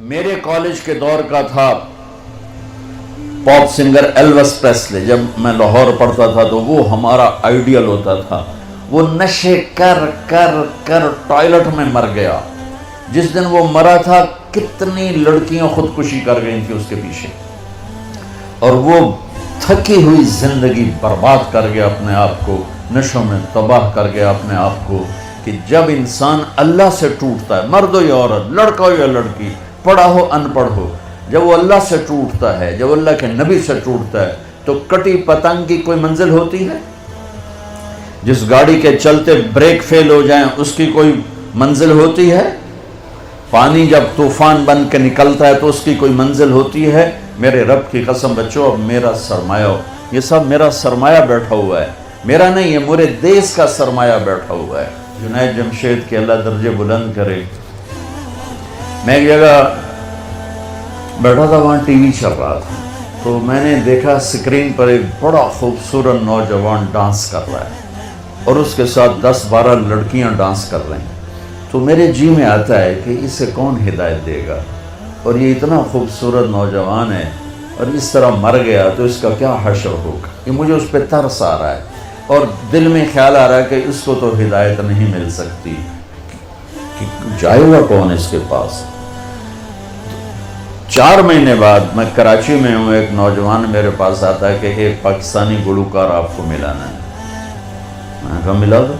میرے کالج کے دور کا تھا پاپ سنگر ایلوس پریسلے. جب میں لاہور پڑھتا تھا تو وہ ہمارا آئیڈیل ہوتا تھا. وہ نشے کر کر کر ٹوائلٹ میں مر گیا. جس دن وہ مرا تھا کتنی لڑکیاں خودکشی کر گئی تھی اس کے پیچھے, اور وہ تھکی ہوئی زندگی برباد کر گیا اپنے آپ کو, نشوں میں تباہ کر گیا اپنے آپ کو. کہ جب انسان اللہ سے ٹوٹتا ہے, مرد ہو یا عورت, لڑکا ہو یا لڑکی, پڑھا ہو ان پڑھ ہو, جب وہ اللہ سے ٹوٹتا ہے, جب اللہ کے نبی سے ٹوٹتا ہے, تو کٹی پتنگ کی کوئی منزل ہوتی ہے؟ جس گاڑی کے چلتے بریک فیل ہو جائیں اس کی کوئی منزل ہوتی ہے؟ پانی جب طوفان بن کے نکلتا ہے تو اس کی کوئی منزل ہوتی ہے؟ میرے رب کی قسم بچوں, اب میرا سرمایہ ہو, یہ سب میرا سرمایہ بیٹھا ہوا ہے, میرا نہیں, یہ میرے دیس کا سرمایہ بیٹھا ہوا ہے. جنید جمشید کے اللہ درجے بلند کرے. میں ایک جگہ بیٹھا تھا, وہاں ٹی وی چل رہا تھا, تو میں نے دیکھا اسکرین پر ایک بڑا خوبصورت نوجوان ڈانس کر رہا ہے اور اس کے ساتھ 10-12 لڑکیاں ڈانس کر رہی ہیں. تو میرے جی میں آتا ہے کہ اسے کون ہدایت دے گا, اور یہ اتنا خوبصورت نوجوان ہے اور اس طرح مر گیا تو اس کا کیا حشر ہوگا. یہ مجھے اس پہ ترس آ رہا ہے اور دل میں خیال آ رہا ہے کہ اس کو تو ہدایت نہیں مل سکتی, کہ جائے گا کون اس کے پاس. 4 مہینے بعد میں کراچی میں ہوں, ایک نوجوان میرے پاس آتا ہے کہ ایک پاکستانی گلوکار آپ کو ملانا ہے. میں نے کہا ملا دو.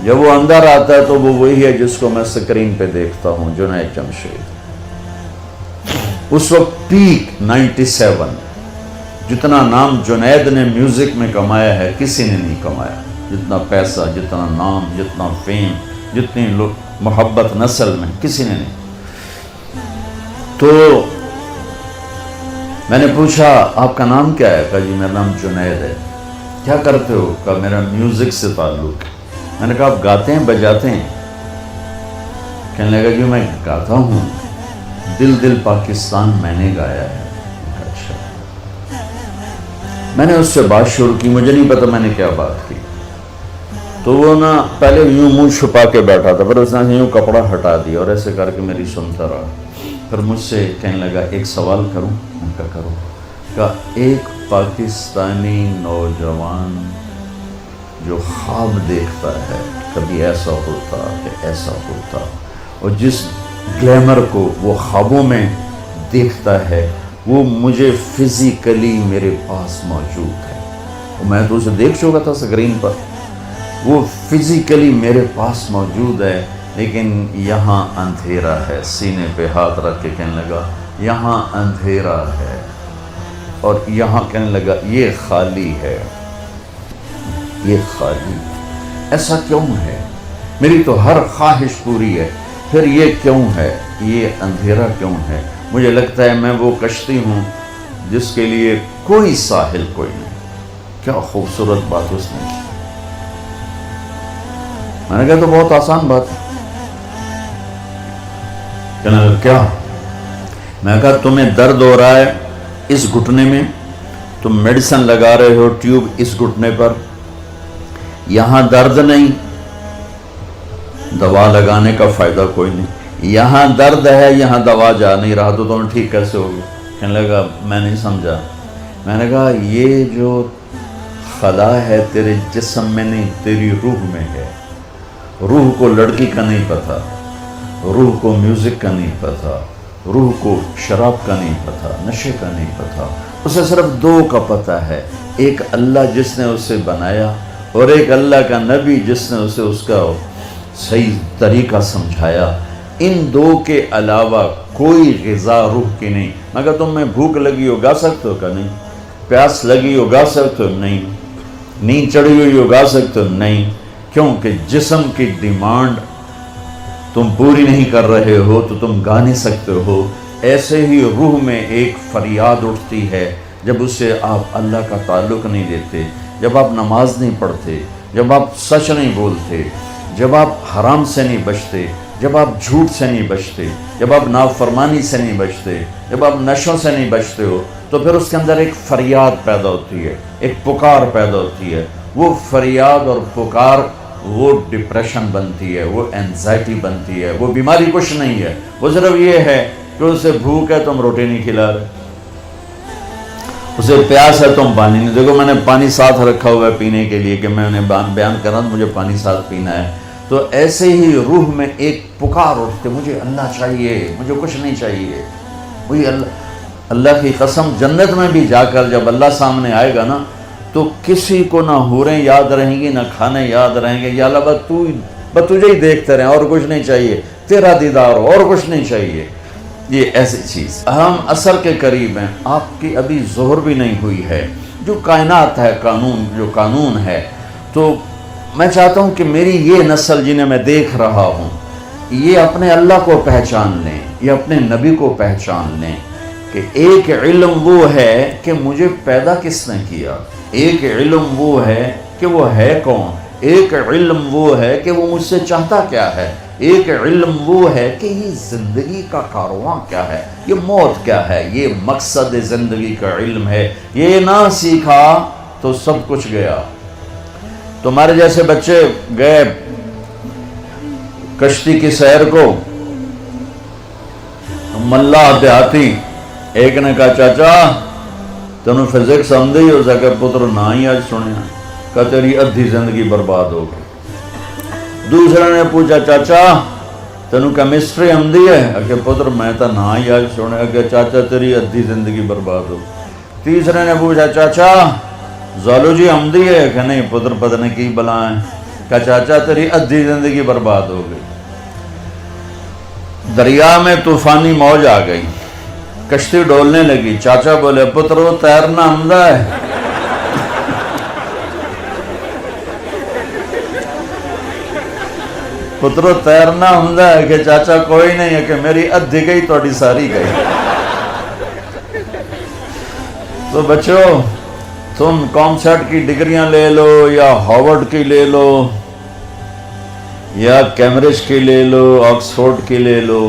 جب وہ اندر آتا ہے تو وہ وہی ہے جس کو میں سکرین پہ دیکھتا ہوں, جنید جمشید. اس وقت پیک 97, جتنا نام جنید نے میوزک میں کمایا ہے کسی نے نہیں کمایا. جتنا پیسہ, جتنا نام, جتنا فیم, جتنی محبت نسل میں کسی نے نہیں. تو میں نے پوچھا آپ کا نام کیا ہے؟ کہا جی میرا نام جنید ہے. کیا کرتے ہو؟ کہا میرا میوزک سے تعلق ہے. میں نے کہا آپ گاتے ہیں بجاتے ہیں؟ کہنے لگا جی میں گاتا ہوں, دل دل پاکستان میں نے گایا ہے. اچھا. میں نے اس سے بات شروع کی, مجھے نہیں پتا میں نے کیا بات کی. تو وہ نا پہلے یوں منہ چھپا کے بیٹھا تھا, پھر اس نے یوں کپڑا ہٹا دیا اور ایسے کر کے میری سنتا رہا. پھر مجھ سے کہنے لگا ایک سوال کروں؟ میں کہا کرو. کہا ایک پاکستانی نوجوان جو خواب دیکھتا ہے کبھی ایسا ہوتا کہ ایسا ہوتا, اور جس گلیمر کو وہ خوابوں میں دیکھتا ہے وہ مجھے فزیکلی میرے پاس موجود ہے. میں تو اسے دیکھ چکا تھا اسکرین پر, وہ فزیکلی میرے پاس موجود ہے, لیکن یہاں اندھیرا ہے. سینے پہ ہاتھ رکھ کے کہنے لگا یہاں اندھیرا ہے, اور یہاں کہنے لگا یہ خالی ہے, یہ خالی. ایسا کیوں ہے؟ میری تو ہر خواہش پوری ہے, پھر یہ کیوں ہے, یہ اندھیرا کیوں ہے؟ مجھے لگتا ہے میں وہ کشتی ہوں جس کے لیے کوئی ساحل کوئی نہیں. کیا خوبصورت بات اس نے کی. میں نے کہا تو بہت آسان بات ہے. کہنے لگا کیا؟ میں نے کہا تمہیں درد ہو رہا ہے اس گھٹنے میں, تم میڈیسن لگا رہے ہو ٹیوب اس گھٹنے پر, یہاں درد نہیں, دوا لگانے کا فائدہ کوئی نہیں. یہاں درد ہے, یہاں دوا جا نہیں رہا, تو تم ٹھیک کیسے ہوگی؟ کہنے لگا میں نہیں سمجھا. میں نے کہا یہ جو خلا ہے تیرے جسم میں نہیں, تیری روح میں ہے. روح کو لڑکی کا نہیں پتا, روح کو میوزک کا نہیں پتا, روح کو شراب کا نہیں پتا, نشے کا نہیں پتا. اسے صرف 2 کا پتہ ہے, ایک اللہ جس نے اسے بنایا, اور ایک اللہ کا نبی جس نے اسے اس کا صحیح طریقہ سمجھایا. ان 2 کے علاوہ کوئی غذا روح کی نہیں. مگر تم میں بھوک لگی ہو گا سکتے ہو کہ نہیں؟ پیاس لگی ہو گا سکتے ہو نہیں؟ نیند چڑھی ہوئی ہو گا سکتے ہو نہیں؟ کیونکہ جسم کی ڈیمانڈ تم پوری نہیں کر رہے ہو تو تم گا نہیں سکتے ہو. ایسے ہی روح میں ایک فریاد اٹھتی ہے جب اسے آپ اللہ کا تعلق نہیں دیتے, جب آپ نماز نہیں پڑھتے, جب آپ سچ نہیں بولتے, جب آپ حرام سے نہیں بچتے, جب آپ جھوٹ سے نہیں بچتے, جب آپ نافرمانی سے نہیں بچتے, جب آپ نشوں سے نہیں بچتے ہو, تو پھر اس کے اندر ایک فریاد پیدا ہوتی ہے, ایک پکار پیدا ہوتی ہے. وہ فریاد اور پکار وہ ڈپریشن بنتی ہے, وہ اینزائٹی بنتی ہے. وہ بیماری کچھ نہیں ہے, وہ صرف یہ ہے کہ اسے بھوک ہے تم روٹی نہیں کھلا رہے، اسے پیاس ہے تم پانی نہیں. دیکھو میں نے پانی ساتھ رکھا ہوا ہے پینے کے لیے کہ میں انہیں بیان کر رہا ہوں مجھے پانی ساتھ پینا ہے. تو ایسے ہی روح میں ایک پکار اٹھتے مجھے اللہ چاہیے، مجھے کچھ نہیں چاہیے. وہی اللہ کی قسم جنت میں بھی جا کر جب اللہ سامنے آئے گا نا تو کسی کو نہ حوریں یاد رہیں گی نہ کھانے یاد رہیں گے. یا اللہ بس تجھے ہی دیکھتے رہیں اور کچھ نہیں چاہیے، تیرا دیدار ہو اور کچھ نہیں چاہیے. یہ ایسی چیز. ہم عصر کے قریب ہیں، آپ کی ابھی ظہر بھی نہیں ہوئی ہے. جو کائنات ہے جو قانون ہے، تو میں چاہتا ہوں کہ میری یہ نسل جنہیں میں دیکھ رہا ہوں یہ اپنے اللہ کو پہچان لیں، یہ اپنے نبی کو پہچان لیں کہ ایک علم وہ ہے کہ مجھے پیدا کس نے کیا، ایک علم وہ ہے کہ وہ ہے کون، ایک علم وہ ہے کہ وہ مجھ سے چاہتا کیا ہے، ایک علم وہ ہے کہ یہ زندگی کا کارواں کیا ہے، یہ موت کیا ہے، یہ مقصد زندگی کا علم ہے. یہ نہ سیکھا تو سب کچھ گیا. تمہارے جیسے بچے گئے کشتی کی سیر کو، ملا دیہاتی ایک نے کہا چاچا تینوں فزکس آمدی ہو سکے پتر نہ ہی آج سنیا، کہا تیری ادھی زندگی برباد ہو گئی. دوسرے نے پوچھا چاچا تینوں کیمسٹری آمدی ہے کہ پتر میں تو نہ ہی آج سنیا، کہ چاچا تیری ادھی زندگی برباد ہو. تیسرے نے پوچھا چاچا زالوجی آمدی ہے کہ نہیں پتر پتہ نہیں کی بلا ہے، کہ چاچا تیری ادھی زندگی برباد ہو گئی. دریا میں طوفانی موج آ گئی، کشتی ڈولنے لگی. چاچا بولے پتر وہ تیرنا آمدہ ہے. پترو تیرنا ہوں ہے کہ چاچا کوئی نہیں ہے کہ میری ادھی گئی توڑی ساری گئی. تو بچو تم کامسیٹ کی ڈگریاں لے لو یا ہارورڈ کی لے لو یا کیمبرج کی لے لو، آکسفورڈ کی لے لو،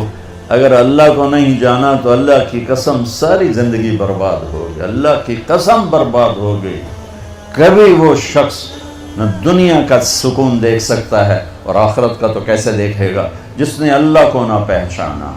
اگر اللہ کو نہیں جانا تو اللہ کی قسم ساری زندگی برباد ہو گئی. اللہ کی قسم برباد ہو گئی. کبھی وہ شخص نہ دنیا کا سکون دیکھ سکتا ہے اور آخرت کا تو کیسے دیکھے گا جس نے اللہ کو نہ پہچانا.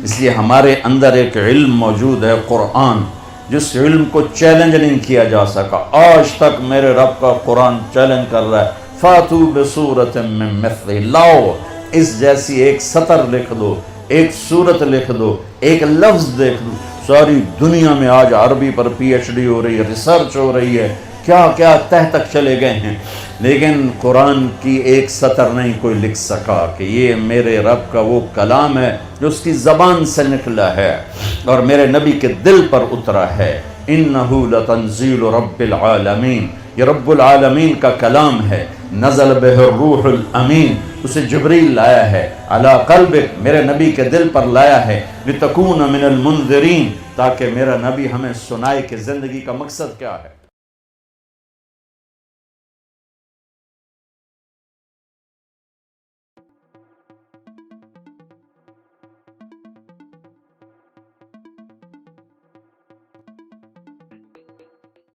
اس لیے ہمارے اندر ایک علم موجود ہے قرآن، جس علم کو چیلنج نہیں کیا جا سکا. آج تک میرے رب کا قرآن چیلنج کر رہا ہے، فاتو بصورت من مثلہ، لاؤ اس جیسی ایک سطر لکھ دو، ایک صورت لکھ دو، ایک لفظ دیکھ دو. ساری دنیا میں آج عربی پر پی ایچ ڈی ہو رہی ہے، ریسرچ ہو رہی ہے، کیا کیا تہ تک چلے گئے ہیں، لیکن قرآن کی ایک سطر نہیں کوئی لکھ سکا کہ یہ میرے رب کا وہ کلام ہے جو اس کی زبان سے نکلا ہے اور میرے نبی کے دل پر اترا ہے. انہو لتنزیل رب العالمین، یہ رب العالمین کا کلام ہے. نزل بہ الروح الامین، اسے جبریل لایا ہے. علی قلبک، میرے نبی کے دل پر لایا ہے. لتکون من المنذرین، تاکہ میرا نبی ہمیں سنائے کہ زندگی کا مقصد کیا ہے.